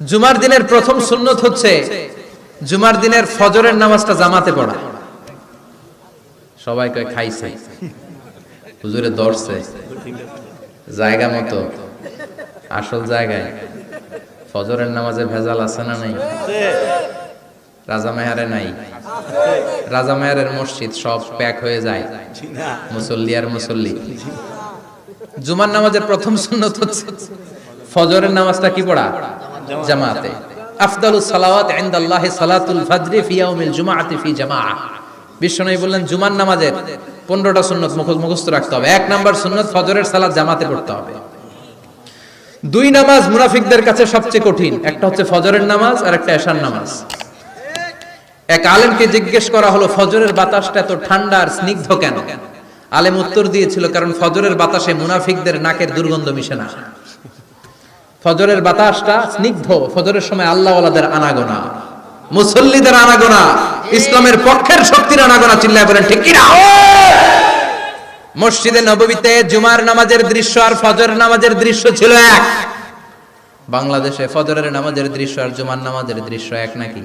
জুমার দিনের প্রথম সুন্নত হচ্ছে জুমার দিনের ফজরের নামাজটা জামাতে পড়া। সবাই কয় খাইছে, হুজুরে দর্শে জায়গা মতো আসল জায়গায় ফজরের নামাজে ভেজাল আছে না নাই? রাজা মেহারে নাই, রাজা মেহারের মসজিদ সব প্যাক হয়ে যায়, মুসল্লি আর মুসল্লি। জুমার নামাজের প্রথম সুন্নত হচ্ছে ফজরের নামাজটা কি পড়া? জামাতে। আফদালুস সালাওয়াত ইনদাল্লাহি সালাতুল ফাজরি ফি ইয়াউমিল জুমআতি ফি জামাআহ। বিশ্বনবী বললেন জুমার নামাজের 15টা সুন্নত মুখস্থ রাখতে হবে। 1 নাম্বার সুন্নত ফজরের সালাত জামাতে পড়তে হবে। 2 নামাজ মুনাফিকদের কাছে সবচেয়ে কঠিন, একটা হচ্ছে ফজরের নামাজ আর একটা এশার নামাজ। এক আলেমকে জিজ্ঞেস করা হলো ফজরের বাতাসটা এত ঠান্ডা আর স্নিগ্ধ কেন? আলেম উত্তর দিয়েছিল কারণ ফজরের বাতাসে মুনাফিকদের নাকের দুর্গন্ধ মিশে না। ফজরের বাতাসটা স্নিগ্ধ, ফজরের সময় আল্লাহওয়ালাদের আনাগোনা, মুসল্লিদের আনাগোনা, ইসলামের পক্ষের শক্তির আনাগোনা। চিল্লায় বলেন ঠিক কিনা? মসজিদে নববীতে জুমার নামাজের দৃশ্য আর ফজরের নামাজের দৃশ্য ছিল এক। বাংলাদেশে ফজরের নামাজের দৃশ্য আর জুমার নামাজের দৃশ্য এক নাকি?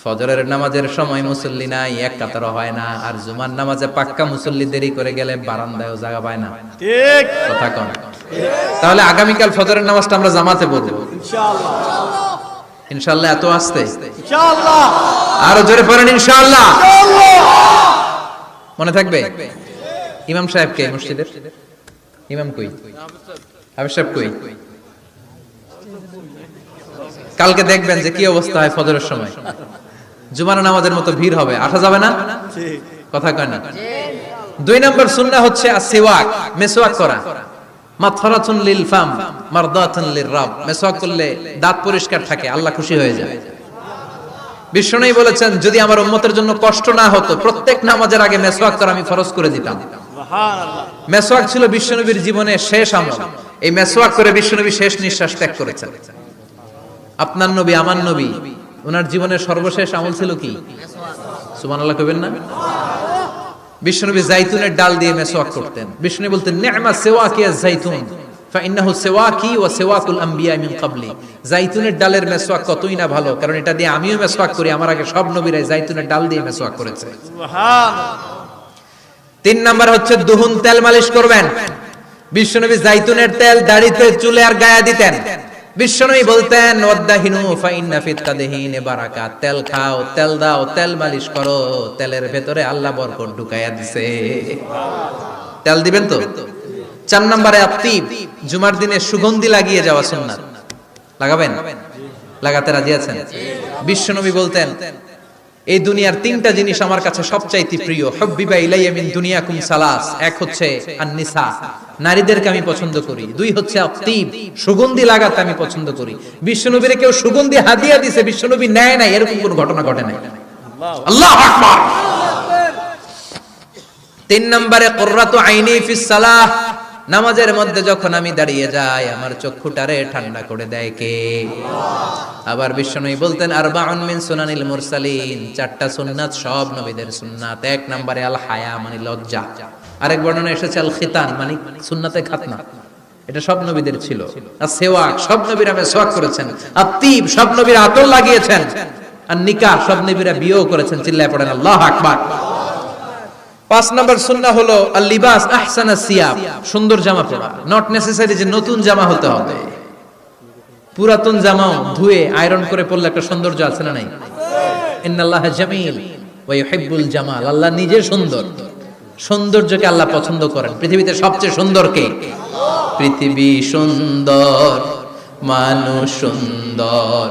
ফজরের নামাজের সময় মুসল্লি নাই, এক কাতার হয় না, আর জুমার নামাজে পাক্কা মুসল্লি দেরি করে গেলে বারান্দায়ও জায়গা পায় না। ঠিক কথা কোন? তাহলে আগামীকাল ফজরের নামাজটা আমরা জামাতে পড়ব ইনশাআল্লাহ। ইনশাআল্লাহ এত আসতে ইনশাআল্লাহ, আরো জোরে পড়েন ইনশাআল্লাহ। মনে থাকবে? ইমাম সাহেব কে মসজিদের? ইমাম কই? হাফেজ সাহেব কই? কালকে দেখবেন যে কি অবস্থা হয় ফজরের সময়। জুমার নামাজের মতো ভিড় হবে, আসা যাবে না। কথা কয় না? 2 নম্বর সুন্নাহ হচ্ছে আসওয়াক, মেসওয়াক করা। মাথরাতুন লিল ফাম মারদাতুন লির রাব। মেসওয়াক করলে দাঁত পরিষ্কার থাকে, আল্লাহ খুশি হয়ে যায়। বিশ্বনবী বলেছেন যদি আমার উম্মতের জন্য কষ্ট না হতো প্রত্যেক নামাজের আগে মেসওয়াক করা আমি ফরজ করে দিতাম। সুবহানাল্লাহ। মেসওয়াক ছিল বিশ্বনবীর জীবনে শেষ আমল। এই মেসওয়াক করে বিশ্বনবী শেষ নিঃশ্বাস ত্যাগ করেছেন। আপনার নবী আমার নবী ওনার জীবনের সর্বশেষ আমল ছিল কি? সুবহানাল্লাহ কইবেন না? বিশ্বনবী জাইতুনের ডাল দিয়ে মেসওয়াক করতেন। বিশ্বনবী বলতেন নি'মা সিওয়াকিয়া জাইতুন ফাইন্নাহু সিওয়াকি ওয়া সিওয়াকুল আম্বিয়া মিন ক্বাবলি। জাইতুনের ডালের মেসওয়াক কতই না ভালো, কারণ এটা দিয়ে আমিও মেসওয়াক করি, আমার আগে সব নবীরাই জাইতুনের ডাল দিয়ে মেসওয়াক করেছে। সুবহানাল্লাহ। 3 নাম্বার হচ্ছে দুহুন, তেল মালিশ করবেন। বিশ্বনবী জাইতুনের তেল দাড়িতে, চুলে আর গায়ে দিতেন। বিশ্বনবী বলতেন ওয়াদাহিনু ফাইন্না ফিত তাদহিনে বারাকাত। তেল খাও, তেল দাও, তেল মালিশ করো, তেলের ভেতরে আল্লাহ বরকত ঢুকাইয়া দিছে। তেল দিবেন তো? 4 নম্বরে আত্তিব, জুমার দিনে সুগন্ধি লাগিয়ে যাওয়া সুন্নাত। লাগাবেন? লাগাতে রাজি আছেন? বিশ্বনবী বলতেন এই দুনিয়ার 3টা জিনিস আমার কাছে সবচাইতে প্রিয়। হুব্বিবা ইলাইয়া মিন দুনিয়াকুম সালাস। এক হচ্ছে আন-নিসা, নারীদেরকে আমি পছন্দ করি। 2 হচ্ছে আত্তিব, সুগন্ধি লাগাতে আমি পছন্দ করি। বিশ্বনবীরে কেউ সুগন্ধি হাদিয়া দিয়েছে, বিশ্বনবী নেয় নাই, এরকম কোনো ঘটনা ঘটে নাই। আল্লাহু আকবার। 3 নম্বরে কুররাতু আইনি ফিস সালাহ। নামাজের মধ্যে যখন আমি দাঁড়িয়ে যাই আমার চক্ষুটারে ঠান্ডা করে দেয় কে? আবার বিশ্বনবী বলতেন আরবাউন মিন সুনানিল মুরসালিন। 4টা সুন্নাত সব নবীদের সুন্নাত। 1 নম্বরে আল হায়া মানে লজ্জা। আরেক বর্ণনা এসেছে আল খিতান মানে সুন্নাতে খাতনা, এটা সব নবীদের ছিল। আর সেওয়াক, সব নবীরা মেসওয়াক করেছেন। আত্তিব, সব নবীরা আতর লাগিয়েছেন। আর নিকাহ, সব নবীরা বিয়েও করেছেন। চিল্লায় পড়েন আল্লাহু আকবার। 5 নম্বর সুন্নাহ হলো আল লিবাস আহসানাস সিয়াব, সুন্দর জামা পরা। নট নেসেসারি যে নতুন জামা হতে হবে, পুরাতন জামাও ধুয়ে আয়রন করে পরলে একটা সৌন্দর্য আছে না নাই? ইন্নাল্লাহা জামিল ওয়া ইউহিব্বুল জামাল। আল্লাহ নিজে সুন্দর, সৌন্দর্যকে আল্লাহ পছন্দ করেন। পৃথিবীতে সবচেয়ে সুন্দর কে? পৃথিবী সুন্দর, মানুষ সুন্দর,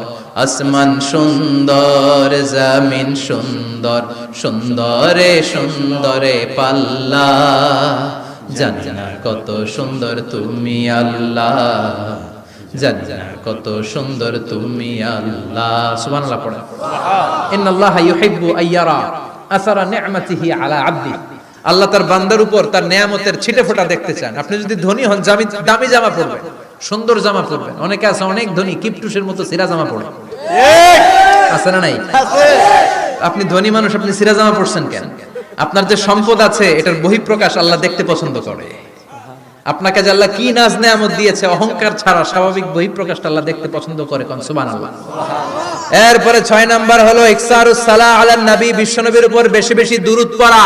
আসমান সুন্দর, জমিন সুন্দর, সুন্দরে সুন্দরে পাল্লা। জান্নাত কত সুন্দর তুমি আল্লাহ, জান্নাত কত সুন্দর তুমি আল্লাহ। সুবহানাল্লাহ পড়েন। ইন্নাল্লাহা ইউহিব্বু আইয়ারা আসারা নি'মাতিহি আলা আবদি। আল্লাহ তার বান্দার উপর তার নেয়ামতের ছিটেফোঁটা দেখতে চান। আপনি যদি ধনী হন দামি জামা পরবেন, সুন্দর জামা পরবেন। অনেকে আছে অনেক ধনী কিপটুসের মতো সিরা জামা পরে। আছে না নাই? আপনি ধনী মানুষ, আপনি সিরা জামা পরছেন কেন? আপনার যে সম্পদ আছে এটার বহিঃপ্রকাশ আল্লাহ দেখতে পছন্দ করে। আপনাকে যে আল্লাহ কি নাজ নেয়ামত দিয়েছে, অহংকার ছাড়া স্বাভাবিক বহিঃপ্রকাশটা আল্লাহ দেখতে পছন্দ করে। কোন সুবহানাল্লাহ। এরপরে 6 নাম্বার হলো ইকসারুস সালাহ আলান নবী, বিশ্বনবীর উপর বেশি বেশি দুরূদ পড়া।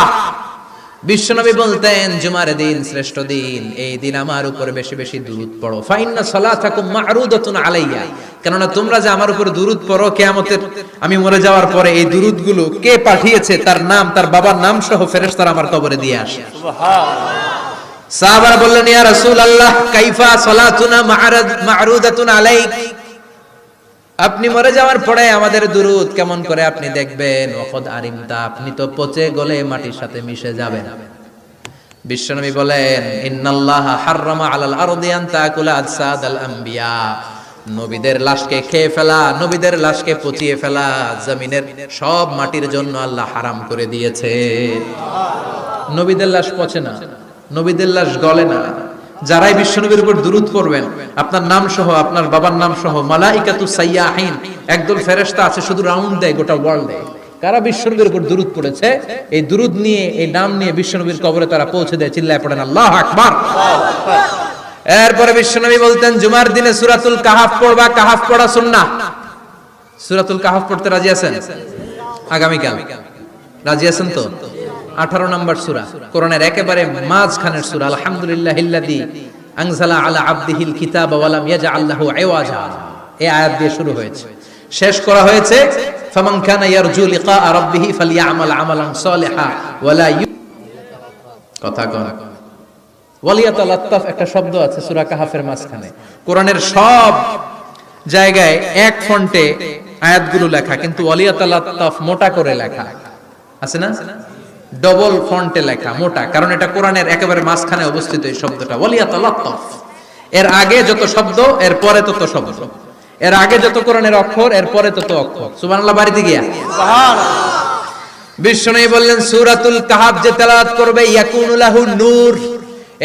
বিশ্বনবী বলতেন জুমার দিন শ্রেষ্ঠ দিন, এই দিন আমার উপর বেশি বেশি দুরূদ পড়ো। ফাইন্না সালাতাকুম মা'রুদাতুন আলাইয়া, কেননা তোমরা যে আমার উপর দুরূদ পড়ো, কিয়ামতের আমি মরে যাওয়ার পরে এই দুরূদগুলো কে পাঠিয়েছে তার নাম, তার বাবার নাম সহ ফেরেশতারা আমার কবরে দিয়ে আসে। সুবহানাল্লাহ। সাহাবারা বললেন ইয়া রাসূলুল্লাহ কাইফা সালাতুনা মা'রুদাতুন আলাইক, আপনি মরে যাওয়ার পরে আমাদের দুরূদ কেমন করে আপনি দেখবেন? ওয়াকাদ আরিমতা, আপনি তো পচে গলে মাটির সাথে মিশে যাবেন। বিশ্বনবী বলেন ইন্নাল্লাহা হাররামা আলাল আরদি আন তাকুলা আজসাদাল আম্বিয়া, নবীদের লাশকে খেয়ে ফেলা, নবীদের লাশকে পচিয়ে ফেলা জমিনের সব মাটির জন্য আল্লাহ হারাম করে দিয়েছে। নবীদের লাশ পচে না, নবীদের লাশ গলে না। যারাই বিশ্বনবীর উপর দুরূদ পড়বেন, আপনার নাম সহ, আপনার বাবার নাম সহ, মালাইকাতু সাইয়াহিন, একদল ফেরেশতা আছে শুধু রাউন্ড দেয় গোটা ওয়ার্ল্ডে। কারা বিশ্বনবীর উপর দুরূদ পড়েছে, এই দুরূদ নিয়ে, এই নাম নিয়ে বিশ্বনবীর কবরে তারা পৌঁছে দেয়। চিল্লায় পড়েন আল্লাহু আকবার। এরপরে বিশ্বনবী বলতেন জুমার দিনে সূরাতুল কাহাফ পড়বা, কাহাফ পড়া সুন্নাহ। সূরাতুল কাহাফ পড়তে রাজি আছেন? আগামীকাল রাজি আছেন তো? 18 নম্বর সূরা, কোরআনের একেবারে মাঝখানের সূরা। আলহামদুলিল্লাহিল্লাযী আনজালা আলা আবদিহিল কিতাবা ওয়া লাম ইয়াজআল লাহু ইওয়াজা, এই আয়াত দিয়ে শুরু হয়েছে, শেষ করা হয়েছে ফামান কানা ইয়ারজু লিকা রাব্বিহি ফালইয়ামাল আমালান সালিহা ওয়া লা কথা কোন ওয়ালিয়াতালাত্তাফ একটা শব্দ আছে সূরা কাহাফের মাঝখানে। কোরআনের সব জায়গায় এক ফন্টে আয়াতগুলো লেখা, কিন্তু ওয়ালিয়াতালাত্তাফ মোটা করে লেখা আছে না, ডবল ফন্টে লেখা, মোটা, কারণ এটা কোরআনের একেবারে মাঝখানে অবস্থিত এই শব্দটা ওয়ালিয়াতালাত্তাফ। এর আগে যত শব্দ এর পরে তত শব্দ, এর আগে যত কোরআনের অক্ষর এর পরে তত অক্ষর। সুবহানাল্লাহ। বাড়িতে গিয়া সুবহানাল্লাহ। বিশ্বনবী বললেন সূরাতুল কাহাফ যে তেলাওয়াত করবে ইয়াকুনু লাহু নূর,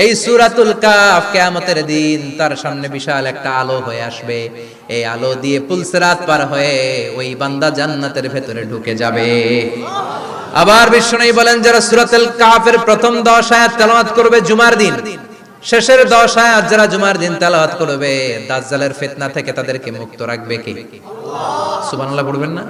এই সূরাতুল কাহাফ কিয়ামতের দিন তার সামনে বিশাল একটা আলো হয়ে আসবে। এই আলো দিয়ে পুলসিরাত পার হয়ে ওই বান্দা জান্নাতের ভেতরে ঢুকে যাবে। আবার বিশ্বনবী বলেন যারা সূরাতুল কাহাফের প্রথম 10 আয়াত তেলাওয়াত করবে জুমার দিন, শেষের 10 আয়াত যারা জুমার দিন তেলাওয়াত করবে, দাজ্জালের ফিতনা থেকে তাদেরকে মুক্ত রাখবে কে? আল্লাহ। সুবহানাল্লাহ পড়বেন না?